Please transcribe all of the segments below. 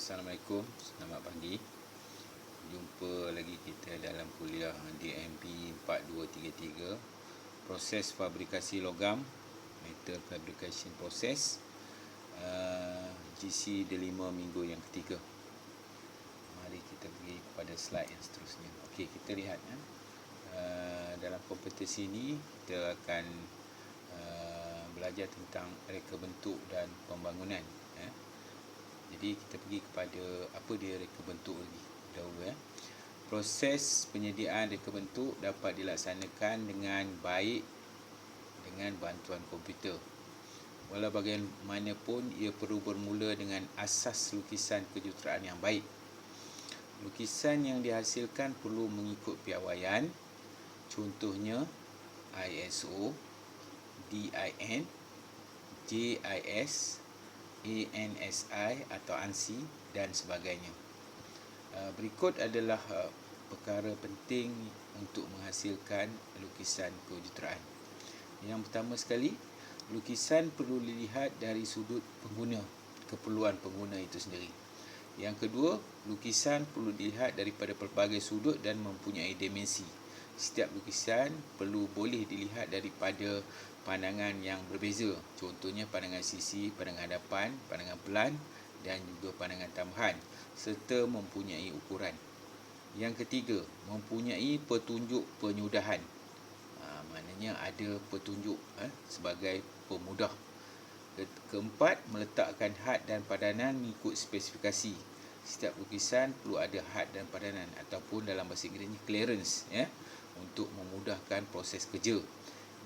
Assalamualaikum, selamat pagi. Jumpa lagi kita dalam kuliah DMP 4233, proses fabrikasi logam, metal fabrication process, GC D5 minggu yang ketiga. Mari kita pergi kepada slide yang seterusnya. Okey, kita lihat dalam kompetisi ini kita akan belajar tentang reka bentuk dan pembangunan. Jadi kita pergi kepada apa dia reka bentuk lagi dahulu. Proses penyediaan reka bentuk dapat dilaksanakan dengan baik dengan bantuan komputer. Walau bagaimanapun, ia perlu bermula dengan asas lukisan kejuruteraan yang baik. Lukisan yang dihasilkan perlu mengikut piawaian, contohnya ISO, DIN, JIS, ANSI atau ANSI dan sebagainya. Berikut adalah perkara penting untuk menghasilkan lukisan kejuruteraan. Yang pertama sekali, lukisan perlu dilihat dari sudut pengguna, keperluan pengguna itu sendiri. Yang kedua, lukisan perlu dilihat daripada pelbagai sudut dan mempunyai dimensi. Setiap lukisan boleh dilihat daripada pandangan yang berbeza. Contohnya pandangan sisi, pandangan hadapan, pandangan pelan dan juga pandangan tambahan, serta mempunyai ukuran. Yang ketiga, mempunyai petunjuk penyudahan. Maknanya ada petunjuk sebagai pemudah. Keempat, meletakkan had dan padanan mengikut spesifikasi. Setiap lukisan perlu ada had dan padanan ataupun dalam bahasa Inggerisnya clearance untuk memudahkan proses kerja.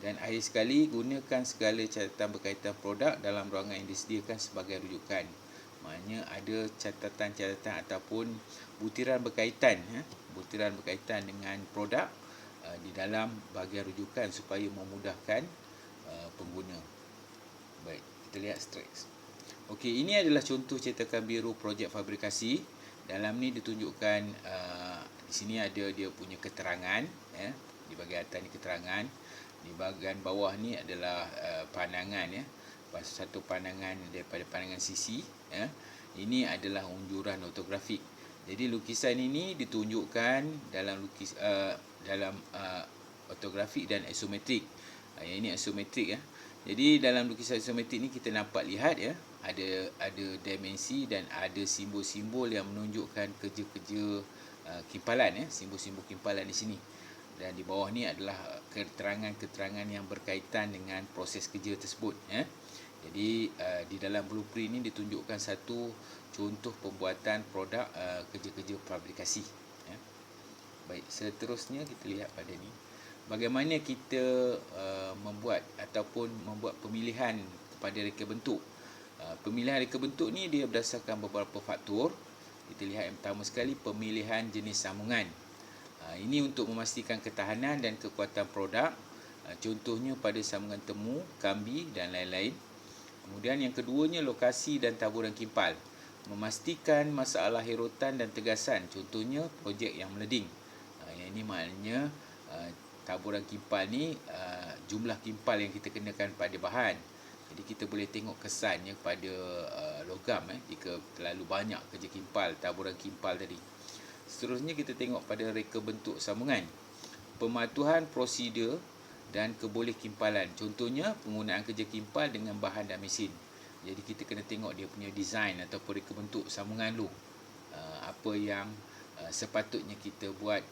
Dan akhir sekali, gunakan segala catatan berkaitan produk dalam ruangan yang disediakan sebagai rujukan. Maknanya ada catatan-catatan ataupun butiran berkaitan dengan produk di dalam bahagian rujukan supaya memudahkan pengguna. Baik, kita lihat stress. Okey, ini adalah contoh cetakan biru projek fabrikasi. Dalam ni ditunjukkan di sini ada dia punya keterangan, di bahagian atas ni keterangan, di bahagian bawah ni adalah pandangan, satu pandangan daripada pandangan sisi. Ini adalah unjuran ortografik. Jadi lukisan ini ditunjukkan dalam ortografik dan isometrik. Yang ini isometrik. Jadi dalam lukisan isometrik ni kita dapat lihat ada dimensi dan ada simbol-simbol yang menunjukkan kerja-kerja kimpalan, simbol-simbol kimpalan di sini. Dan di bawah ni adalah keterangan-keterangan yang berkaitan dengan proses kerja tersebut. Jadi di dalam blueprint ni ditunjukkan satu contoh pembuatan produk kerja-kerja fabrikasi. Baik, seterusnya kita lihat pada ni. Bagaimana kita membuat pemilihan kepada reka bentuk. Pemilihan reka bentuk ni dia berdasarkan beberapa faktor. Kita lihat yang pertama sekali, pemilihan jenis sambungan. Ini untuk memastikan ketahanan dan kekuatan produk. Contohnya pada sambungan temu, kambi dan lain-lain. Kemudian yang keduanya, lokasi dan taburan kimpal. Memastikan masalah herotan dan tegasan. Contohnya projek yang meleding. Yang ini maknanya taburan kimpal ni jumlah kimpal yang kita kenakan pada bahan. Jadi kita boleh tengok kesannya pada logam jika terlalu banyak kerja kimpal, taburan kimpal tadi. Seterusnya kita tengok pada reka bentuk sambungan. Pematuhan prosedur dan keboleh kimpalan. Contohnya penggunaan kerja kimpal dengan bahan dan mesin. Jadi kita kena tengok dia punya design ataupun reka bentuk sambungan dulu. Apa yang sepatutnya kita buat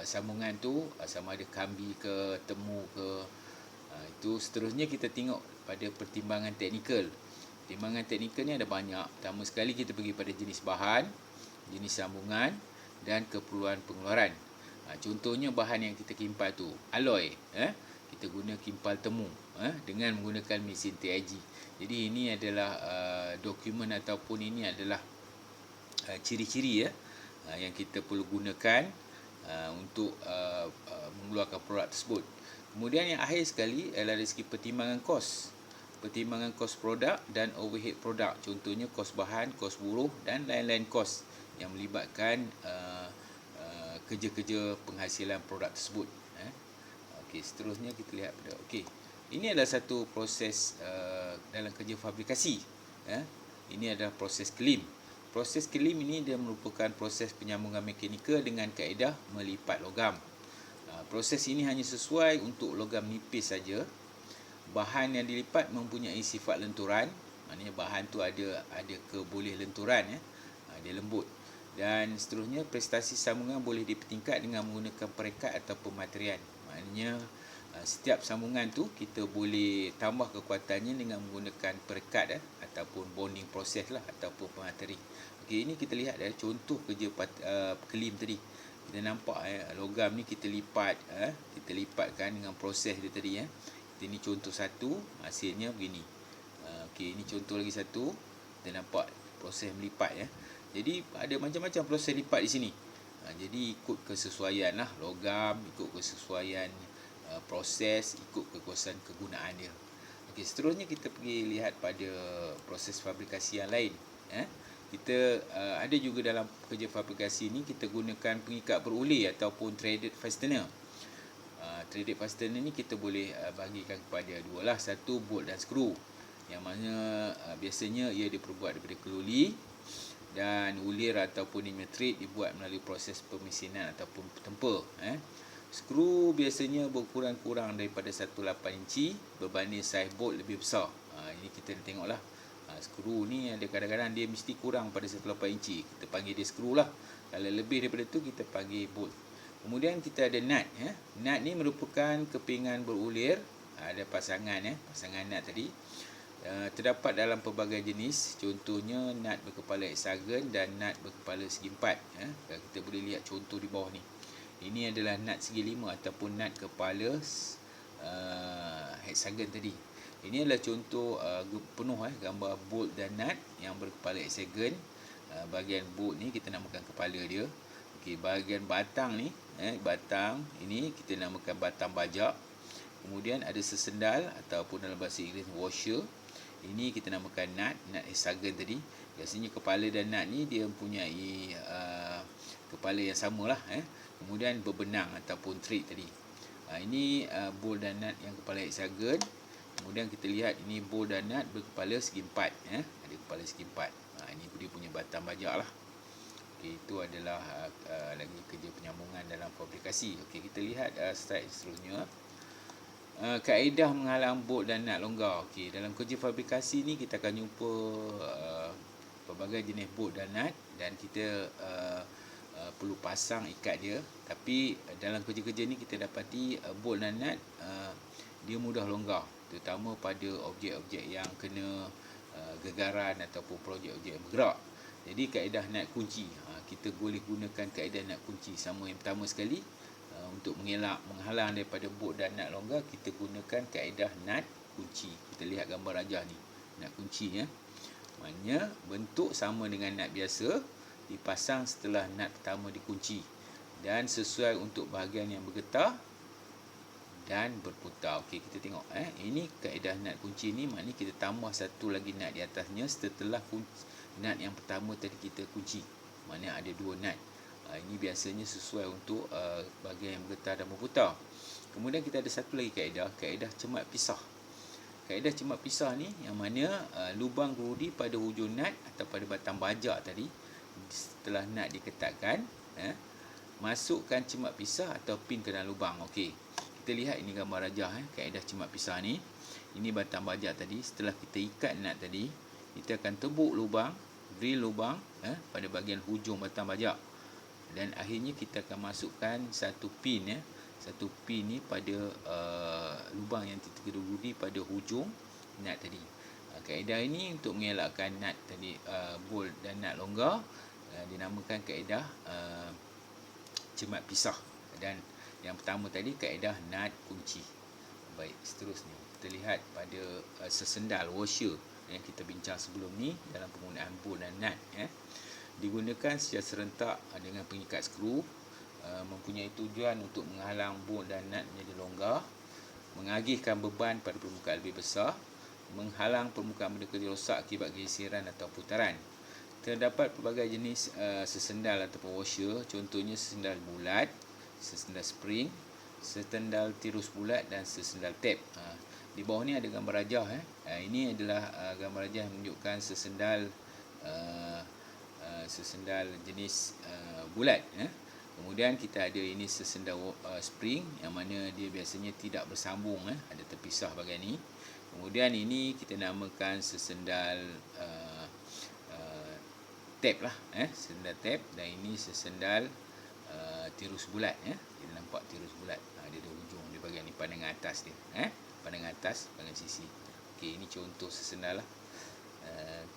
sambungan tu, sama ada kambi ke temu ke. Itu seterusnya kita tengok pada pertimbangan teknikal. Pertimbangan teknikal ni ada banyak. Pertama sekali kita pergi pada jenis bahan, jenis sambungan dan keperluan pengeluaran. Contohnya bahan yang kita kimpal tu alloy, kita guna kimpal temu dengan menggunakan mesin TIG. Jadi ini adalah dokumen ataupun ini adalah ciri-ciri yang kita perlu gunakan untuk mengeluarkan produk tersebut. Kemudian yang akhir sekali adalah dari segi pertimbangan kos. Pertimbangan kos produk dan overhead produk. Contohnya kos bahan, kos buruh dan lain-lain kos yang melibatkan kerja-kerja penghasilan produk tersebut. Okey, seterusnya kita lihat pada ini adalah satu proses dalam kerja fabrikasi. Ini adalah proses clean. Proses kelim ini dia merupakan proses penyambungan mekanikal dengan kaedah melipat logam. Proses ini hanya sesuai untuk logam nipis saja. Bahan yang dilipat mempunyai sifat lenturan, maknanya bahan tu ada keboleh lenturan, dia lembut. Dan seterusnya, prestasi sambungan boleh dipertingkat dengan menggunakan perekat atau pematerian. Maknanya setiap sambungan tu kita boleh tambah kekuatannya dengan menggunakan perekat ataupun bonding proses lah, ataupun pemateri. Okey, ini kita lihat contoh kerja kelim tadi. Kita nampak logam ni kita lipatkan dengan proses dia tadi. Ini contoh satu, hasilnya begini. Okey, ini contoh lagi satu. Kita nampak proses melipat Jadi ada macam-macam proses lipat di sini. Jadi ikut kesesuaian lah logam, ikut kesesuaian proses, ikut kekuasaan kegunaan dia. Okey, seterusnya kita pergi lihat pada proses fabrikasi yang lain. Kita ada juga dalam kerja fabrikasi ni kita gunakan pengikat berulir ataupun threaded fastener. Threaded fastener ni kita boleh bagikan kepada dua lah, satu bolt dan skru. Yang mana biasanya ia diperbuat daripada keluli, dan ulir ataupun thread dibuat melalui proses pemesinan ataupun tempa. Skru biasanya berkurang-kurang daripada 18 inci berbanding saiz bolt lebih besar. Ini kita tengoklah. Skru ni ada kadang-kadang dia mesti kurang pada 18 inci. Kita panggil dia skru lah. Kalau lebih daripada tu kita panggil bolt. Kemudian kita ada nut. Nut ni merupakan kepingan berulir. Ada pasangan pasangan nut tadi. Terdapat dalam pelbagai jenis. Contohnya nut berkepala heksagon dan nut berkepala segi empat. Kita boleh lihat contoh di bawah ni. Ini adalah nut segi lima ataupun nut kepala heksagon tadi. Ini adalah contoh penuh gambar bolt dan nut yang berkepala heksagon. Bahagian bolt ni kita namakan kepala dia. Okey, bahagian batang ni, batang ini kita namakan batang bajak. Kemudian ada sesendal ataupun dalam bahasa Inggeris washer. Ini kita namakan nut heksagon tadi. Biasanya kepala dan nut ni dia mempunyai kepala yang samalah. Kemudian berbenang ataupun thread tadi. Ini bolt dan nut yang kepala heksagon. Kemudian kita lihat ini bolt dan nut berkepala segi empat. Ada kepala segi empat. Ini dia punya batang bajak lah. Okey, itu adalah lagi kerja penyambungan dalam fabrikasi. Okey, kita lihat slide seterusnya. Kaedah menghalang bolt dan nut longgar. Okey, dalam kerja fabrikasi ni kita akan jumpa pelbagai jenis bolt dan nut, dan kita perlu pasang ikat dia. Tapi dalam kerja-kerja ni kita dapati bolt dan nut dia mudah longgar, terutama pada objek-objek yang kena gegaran ataupun projek-objek yang bergerak. Jadi kaedah nut kunci, kita boleh gunakan kaedah nut kunci. Sama yang pertama sekali, untuk menghalang daripada bolt dan nut longgar, kita gunakan kaedah nut kunci. Kita lihat gambar rajah ni, nut kunci maknanya bentuk sama dengan nut biasa, dipasang setelah nut pertama dikunci, dan sesuai untuk bahagian yang bergetar dan berputar. Okey, kita tengok ini kaedah nut kunci ni, maknanya kita tambah satu lagi nut di atasnya setelah nut yang pertama tadi kita kunci. Maknanya ada dua nut. Ini biasanya sesuai untuk bahagian yang bergetar dan berputar. Kemudian kita ada satu lagi kaedah cemat pisah. Kaedah cemat pisah ni yang mana lubang gerudi pada hujung nut atau pada batang bajak tadi, setelah nut diketatkan, masukkan cemat pisah atau pin ke dalam lubang. Okey, kita lihat ini gambar rajah kaedah cemat pisah ni. Ini batang bajak tadi. Setelah kita ikat nut tadi, kita akan tebuk lubang, drill lubang pada bahagian hujung batang bajak, dan akhirnya kita akan masukkan satu pin satu pin ni pada lubang yang tergerudi pada hujung nut tadi. Kaedah ini untuk mengelakkan nut tadi, bolt dan nut longgar, dinamakan kaedah cemat pisah. Dan yang pertama tadi kaedah nut kunci. Baik, seterusnya kita lihat pada sesendal washer yang kita bincang sebelum ni dalam penggunaan bolt dan nut. Digunakan secara serentak dengan pengikat skru, mempunyai tujuan untuk menghalang bolt dan nut menjadi longgar, mengagihkan beban pada permukaan lebih besar, menghalang permukaan benda kerja rosak akibat geseran atau putaran. Terdapat pelbagai jenis sesendal ataupun washer. Contohnya sesendal bulat, sesendal spring, sesendal tirus bulat dan sesendal tap. Di bawah ni ada gambar rajah. Ini adalah gambar rajah yang menunjukkan sesendal sesendal jenis bulat. Kemudian kita ada ini sesendal spring yang mana dia biasanya tidak bersambung, ada terpisah bahagian ni. Kemudian ini kita namakan sesendal tab lah, sesendal tab, dan ini sesendal tirus bulat. Kita nampak tirus bulat, dia ada hujung di bahagian ni, pandangan atas dia, pandangan atas, pandangan sisi. Okey, ini contoh sesendal lah.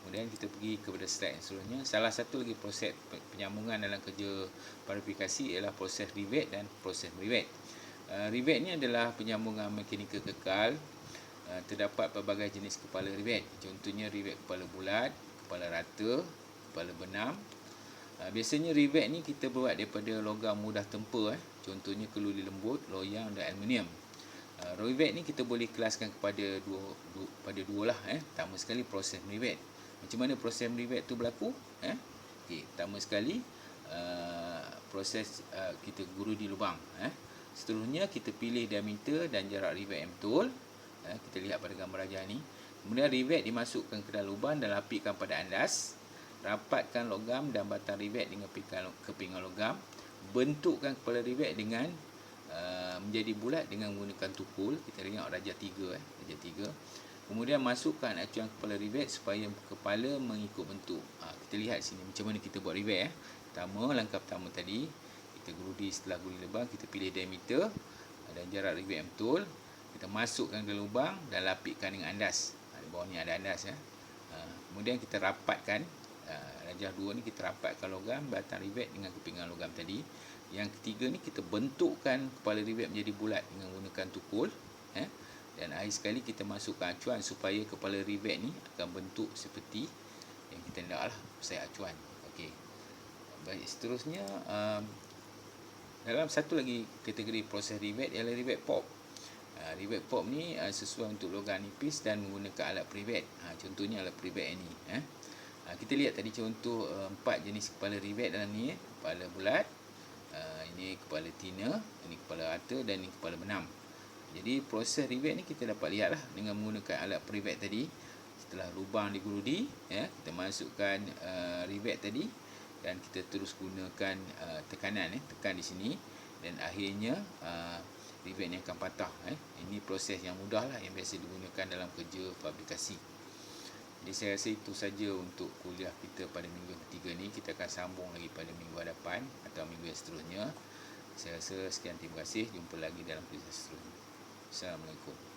Kemudian kita pergi kepada slide yang seterusnya. Salah satu lagi proses penyambungan dalam kerja parifikasi ialah proses rivet dan proses merivet. Rivet ni adalah penyambungan mekanikal kekal. Terdapat pelbagai jenis kepala rivet. Contohnya rivet kepala bulat, kepala rata, kepala benam. Biasanya rivet ni kita buat daripada logam mudah tempur. Contohnya keluli lembut, loyang dan aluminium. Rivet ni kita boleh kelaskan kepada dua lah. Pertama sekali proses merivet. Macam mana proses merivet tu berlaku? Okey, pertama sekali proses kita gurudi lubang. Seterusnya kita pilih diameter dan jarak rivet yang betul. Kita lihat pada gambar rajah ni. Kemudian rivet dimasukkan ke dalam lubang dan lapikkan pada andas. Rapatkan logam dan batang rivet dengan kepingan logam. Bentukkan kepala rivet dengan menjadi bulat dengan menggunakan tukul. Kita tengok darjah 3, darjah 3. Kemudian masukkan acuan kepala rivet supaya kepala mengikut bentuk. Kita lihat sini macam mana kita buat rivet. Pertama, langkah pertama tadi kita gurudi. Setelah gurudi lubang, kita pilih diameter dan jarak rivet yang betul. Kita masukkan ke lubang dan lapikkan dengan andas. Di bawah ni ada andas. Kemudian kita rapatkan darjah 2 ni, kita rapatkan logam batang rivet dengan kepingan logam tadi. Yang ketiga ni kita bentukkan kepala rivet menjadi bulat dengan menggunakan tukul. Dan akhir sekali kita masukkan acuan supaya kepala rivet ni akan bentuk seperti yang kita nak lah, pasal acuan. Okey. Baik, seterusnya dalam satu lagi kategori proses rivet ialah rivet pop. Rivet pop ni sesuai untuk logam nipis dan menggunakan alat privet. Contohnya alat privet yang ni. Kita lihat tadi contoh 4 jenis kepala rivet dalam ni. Kepala bulat, ini kepala tina, ini kepala rata dan ini kepala benam. Jadi proses rivet ni kita dapat lihatlah dengan menggunakan alat privet tadi. Setelah lubang digurudi, kita masukkan rivet tadi dan kita terus gunakan tekanan, tekan di sini, dan akhirnya rivet ni akan patah. Ini proses yang mudah lah yang biasa digunakan dalam kerja fabrikasi. Jadi saya rasa itu saja untuk kuliah kita pada minggu yang ketiga ni. Kita akan sambung lagi pada minggu hadapan atau minggu yang seterusnya. Saya rasa sekian, terima kasih. Jumpa lagi dalam kuliah seterusnya. Assalamualaikum.